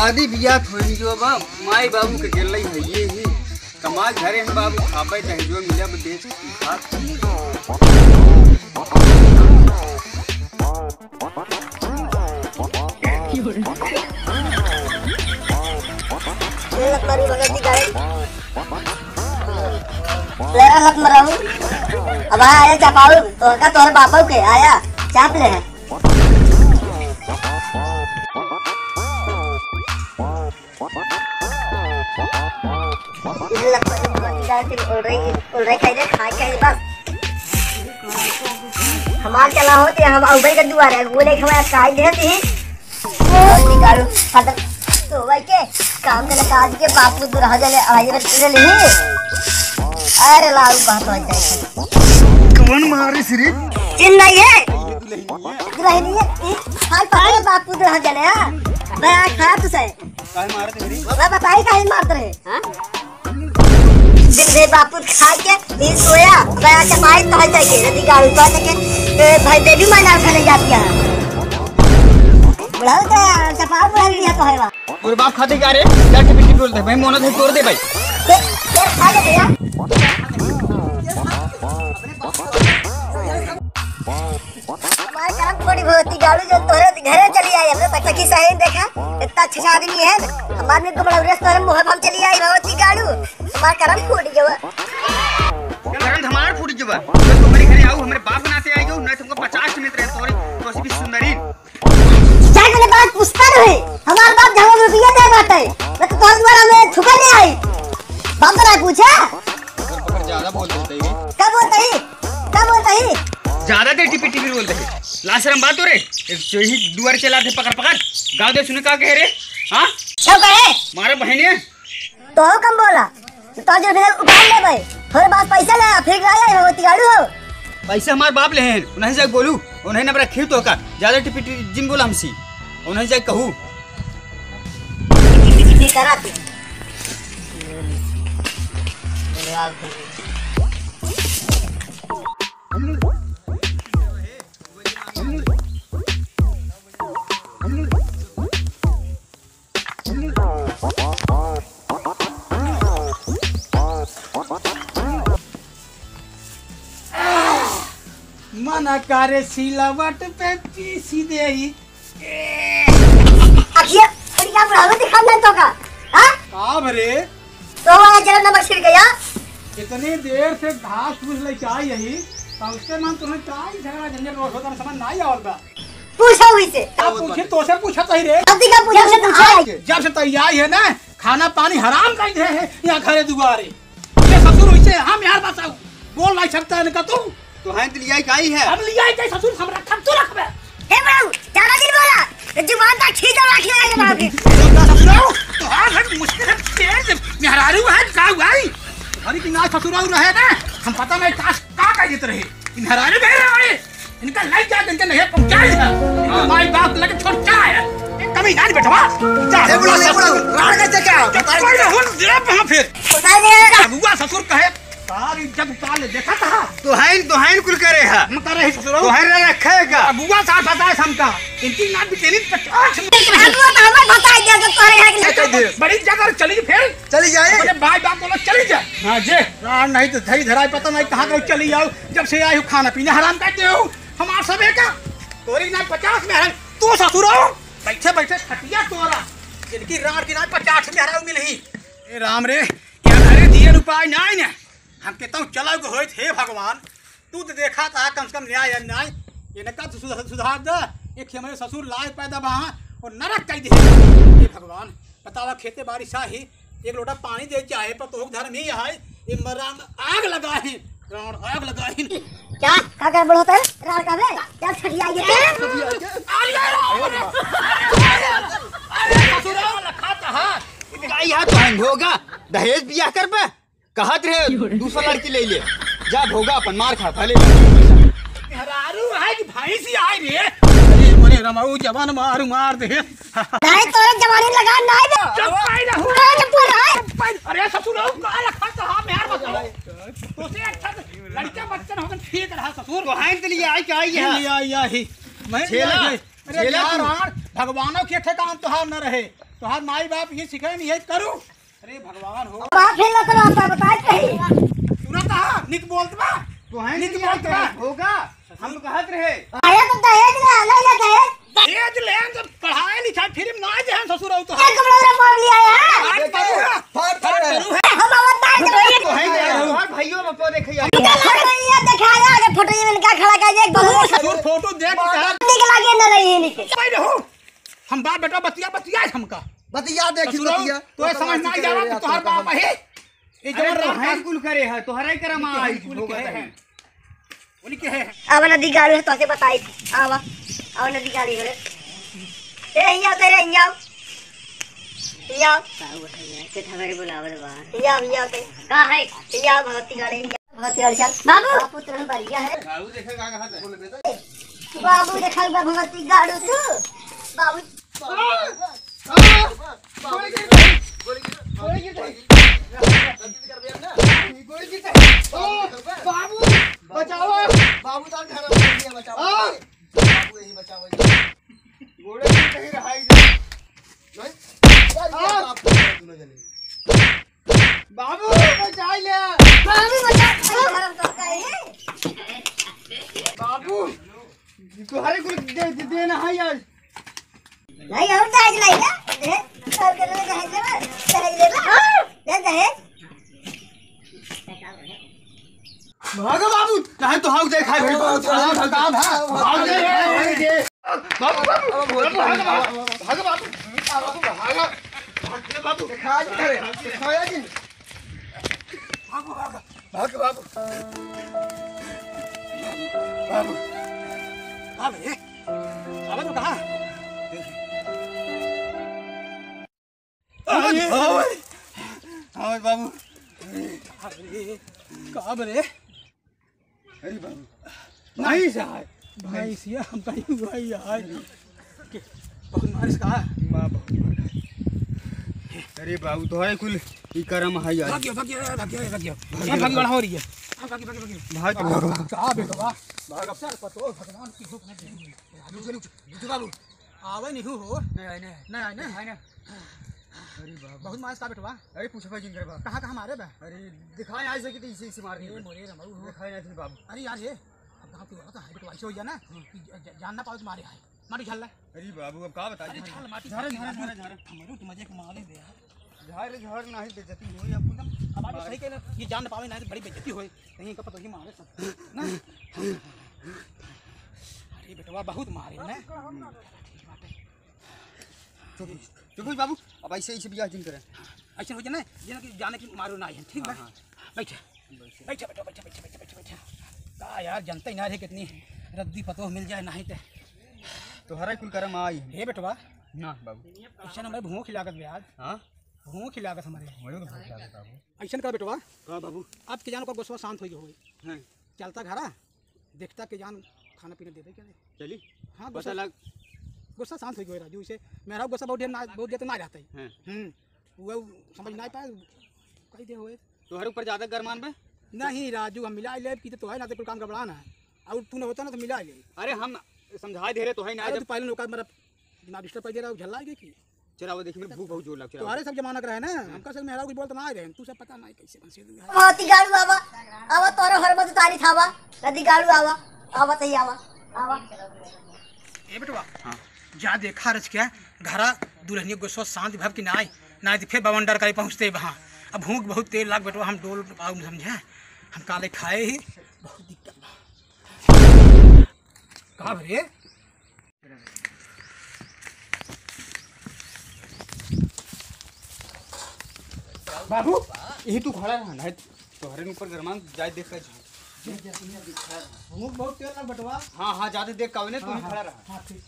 शादी बियाह थोड़ी जो बाप माई बाबू के गेल है ये ही कमाल घरे में बाबू खापे चाहे जो मिले अब दे अब आया चापाऊ तो का तोहर बापू के आया चाप ले है हमार चला होते हम उबई का दुआर है वो लेके हमारा काई देती निकालो फटक तो भाई के काम के काज के बापू दुरहा जले आए बच्चे ले अरे लारू बात हो जाए कौन मारे सिरी चिन नहीं है दुरही नहीं है हाल पाए बापू दुरहा जले हां मैं खा तुसे काहे मारते मेरी मैं बताई काहे मारते रहे हां दिन भर बापू खा के नींद सोया गया चपाई तो जाके यदि गाड़ी तो के भाई बेबी माना खाने जाती है बुलाओ तो चपाई बुला लिया तो है और बाप खाते क्या रे क्या टिपिटी बोलते भाई मोना थे तोड़ दे भाई खा ले भैया हमारे काम थोड़ी बहुत गाड़ी जो तोरे घरे चली आई हमने तक की सही देखा इतना अच्छा आदमी है हमारे में बड़ा रेस्टोरेंट मोह हम चली आई भगवती गाड़ू हमारा करम फूट गया करम हमारा फूट गया तुम्हारे घरे आओ हमारे बाप बनाते आई हो नहीं तुमको 50 मिनट रहे तोरे तो भी सुंदरी चाय के बाद पूछता रहे हमारा बाप जहां रुपया दे बाटे मैं तो तोर द्वारा में ठुका नहीं आई बाप ने पूछा पकड़ ज्यादा बोल देते है क्या बोलता है ज्यादा देर टिपी बोलते है लाशरम बात हो रे जो ही दुआर चला थे पकड़ गाँव दे सुने का कह रे हां सब कहे मारे बहने तो कम बोला तो जो फिर उठा ले भाई थोड़े बाद पैसा ले फिर आया भगवती गाड़ू हो पैसा हमारे बाप ले हैं उन्हें जाके बोलू उन्हें ना बड़ा खीर तो का ज्यादा टिपी जिम बोला हमसी उन्हें जाके कहूं कराती मना करे सिलावट पे पीसी दे ही अखिया तेरी क्या बुढ़ावा दिखाना तो का हां का भरे तो वाला जन्म नंबर छिड़ गया इतनी देर से घास फूस ले चाहिए यही तो उसके मन तुम्हें काय झगड़ा झंझट रोज होता समझ नहीं आवल बा पूछो हुई से अब पूछे तो से पूछा तो ही रे गलती का पूछा से पूछा जब से तैयार है ना खाना पानी हराम कर दे है यहां घरे दुआरे ये ससुर हुई से हम यार बताओ बोल नहीं सकता है इनका तू तो है तो लिया काई है अब लिया काई ससुर हम रखम तो रखबे हे बाबू ज्यादा दिन बोला जुबान तक खींच रख ले बाबू तो हां मुश्किल तेज मेहरारू है का भाई अरे कि ना ससुराल रहे ना हम पता नहीं का देते रहे इन मेहरारू गए रहे इनका लाई जा इनके नहीं पहुंचाई है माई बाप लगे छोड़ क्या है कभी जान बेटवा चाहे बुला राण कैसे क्या बताइए हम दे वहां फिर बता दे बुआ ससुर कहे सारी जब काल देखा था तो है कुल करे है हम करे है ससुर तो है रखेगा बुआ साथ पता है हमका इनकी ना भी तेरी 50 बुआ तो हमें बता दिया तो करे है कि बड़ी जगह चली फिर चली जाए मेरे भाई बाप बोला चली जा हां जे राण नहीं तो धई धराई पता नहीं कहां गई चली आओ जब से आई हो खाना पीना हराम करते हो हमार सबे का तोरी ना 50 में है तू ससुर हो बैठे बैठे खटिया तोरा इनकी राण की ना 50 में हराऊ मिलही ए राम रे क्या घरे दिए उपाय नहीं ने हम कहता हूँ चला को होइत हे भगवान तू तो देखा था कम से कम न्याय अन्याय ये न का सुधार दे एक हमारे ससुर लायक पैदा वहाँ और नरक कर दे हे भगवान बतावा खेते बारिश ही एक लोटा पानी दे चाहे पर तो घर में आए ये मरा आग लगाए रावण आग लगाए क्या कर बोलता है राण का बे क्या छड़िया ये अरे ससुर लखा था यहाँ तो होगा दहेज बियाह कर पे कहत रहे दूसरा लड़की ले ले जा भोगा अपन मार खा पहले हरारू है कि भाई सी आई रे अरे मरे रमाऊ जवान मार दे नहीं तोरे जवानी लगा नहीं दे चुप पाई ना हूं चुप रहा अरे ससुर का रखा तो हां मेहर बताओ तो से अच्छा लड़का बच्चन होगन ठीक रहा ससुर को हां के लिए आई के आई है आई ही मैं अरे यार भगवानों के ठेकान तो हां न रहे तोहार माई बाप ये सिखाए नहीं है करू। अरे भगवान हो बाप फेल ना करो आप बताए कहीं सुना था निक बोलत बा तो है निक बोलत बा होगा हम कहत रहे आया तो दहेज ना ले ले दहेज दहेज लेन जब पढ़ाई लिखाई फिर ना जे ससुर हो तो एक कमरा मार लिया है आज करू है फट करू है हम बताए तो है और भाइयों बापो देखिए ये दिखाया आगे फोटो में क्या खड़ा कर एक बहुत ससुर फोटो देख के निकला के ना रही निके भाई रहो हम बाप बेटा बतिया हमका बतिया देखी ससुर बतिया तो समझ ना जा रहा तोहार बाप है ये जो है कुल करे है तोहरा ही करम आई होगा है उनके है अब नदी गाड़ी है तो से बताई थी आवा अब नदी गाड़ी है ए यहाँ तेरे यहाँ यहाँ के ठगरे बुलावल बा यहाँ ते का है यहाँ भगती गाड़ी चल बाबू पुत्र बढ़िया है बाबू देखे का कहा बोल बेटा बाबू देखल बा भगती गाड़ी तू बाबू बाबू बचाओ बाबू तो घर में दिया बचाओ बाबू यही बचाओ गोड़े में कहीं रहाई नहीं आप दोनों जने बाबू बचा ले बाबू बचा तो है बाबू तुम्हारे कुल देना है यार नहीं और दहेज लाई ना दहेज सर के लिए दहेज ले दहेज भागो बाबू नहीं तो हम देखा भाई भाग भाग दे बाबू भागो बाबू दिखा करे दिखाया जी भागो बाबू बाबू अबे अबे तो कहां हाँ बाबू अरे कब रे अरे बाबू नहीं साहब भाई सिया हम कहीं भाई यार के बहुत मारिस का अरे बाबू तो है कुल ई करम है यार भाग्य बढ़ा हो रही है भाग का बेटा भाग अफसर पतो भगवान की हुक्म है चलो बाबू आवे नहीं हो नहीं अरे बाबू बहुत मारिस का बेटा अरे पूछो जिंगर बाबू कहां मारे बे अरे दिखाए आज से कि इसे मार दिए मोरे रमऊ दिखाए नहीं बाबू अरे यार ये अब कहां तू होता है बेटा ऐसे हो गया ना कि जानना पाओ तुम्हारे है माटी झल अरे बाबू अब का बता अरे झल माटी झारे हमरो तुम मजे को मारे दे यार झार नहीं बेइज्जती होई अब एकदम अब आप सही कहना ये जान ना पावे ना तो बड़ी बेइज्जती होई कहीं का पता ही मारे सब ना अरे बेटवा बहुत मारे ना ठीक बात है चुप बाबू अब ऐसे ही बियाह जिन करे ऐसे हो जाए ना ये ना कि जाने की मारो ना है ठीक बा बैठ बैठ बेटा का यार जनता ही ना है कितनी रद्दी पतो मिल जाए नहीं तो हरा कुल करम आई हे बेटवा ना बाबू ऐसा ना मैं भूख खिलागत ब्याज हां भूख खिलागत हमारे मरो तो भूख लागत बाबू ऐसा का बेटवा हां बाबू अब के जान को गोसवा शांत हो गई हां चलता घरा देखता के जान खाना पीना दे दे क्या चली हाँ पता लग गुस्सा शांत हो गया राजू से मेरा गुस्सा बहुत देर ना रहता है हैं वो समझ नहीं पाए कई दे हुए तोहरे ऊपर ज्यादा गरमान में नहीं राजू हम मिला ले की तो है ना तो काम गड़बड़ाना है और तू होता ना तो मिला ले अरे हम समझा दे रहे तो है ना अरे तो पहले लोग मेरा दिमाग डिस्टर्ब कर दे रहा झल्ला गई की चला वो देखिए भूख बहुत जोर लग चला तुम्हारे सब जमाना का है ना हमका सब मेरा कुछ बोलता ना रहे तू सब पता नहीं कैसे बन से मोती गाड़ू आवा तोरो हर मत तारी थावा नदी गाड़ू आवा तई आवा ए बेटवा हां जा देखा रच क्या घरा दुल्हनिया गोसवा शांत भव की ना फिर बवंडर करे पहुंचते वहां अब भूख बहुत तेल लाग बेटवा हम डोल पाऊ समझे हम काले खाए ही बहुत दिक्कत का भरे बाबू यही तू खड़ा रहा है तोहरे ऊपर गरमान जाए देख कर भूख बहुत तेल लाग बेटवा हां हां ज्यादा देख का ने तू ही खड़ा रहा हां ठीक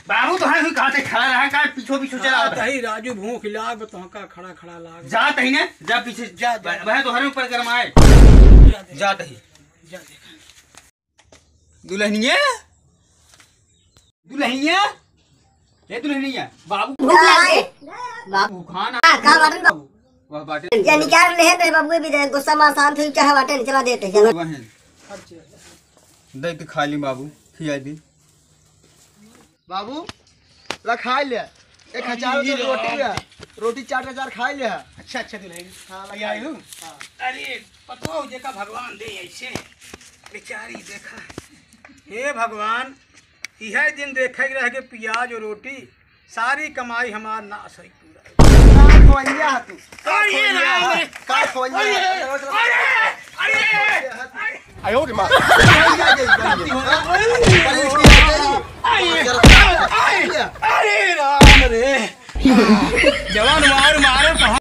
बाबू तो है कहां से खड़ा रहा का पीछे चला आता ही राजू भूख लाग तो का खड़ा लाग जात ही ने जा पीछे जा वह तो हर ऊपर गरमाए जात ही जा देख दुल्हनिया ए दुल्हनिया बाबू बाबू खाना का बाटन वह बाटे या निकाल ले तेरे बाबू भी दे गुस्सा में शांत हुई चाहे बाटे चला देते चलो वह है दे के खा ली बाबू खिया दी बाबू ला खा ले 1000 की रोटी है रोटी 4 खा ले अच्छा दुल्हन हाँ लगे आई हूँ अरे पतो देखा भगवान दे ऐसे बेचारी देखा हे भगवान यह दिन देखे रह के प्याज और रोटी सारी कमाई हमार नाश हुई पूरा का खोइया तू अरे राम का खोइया आयो रे मां अरे राम रे जवान मार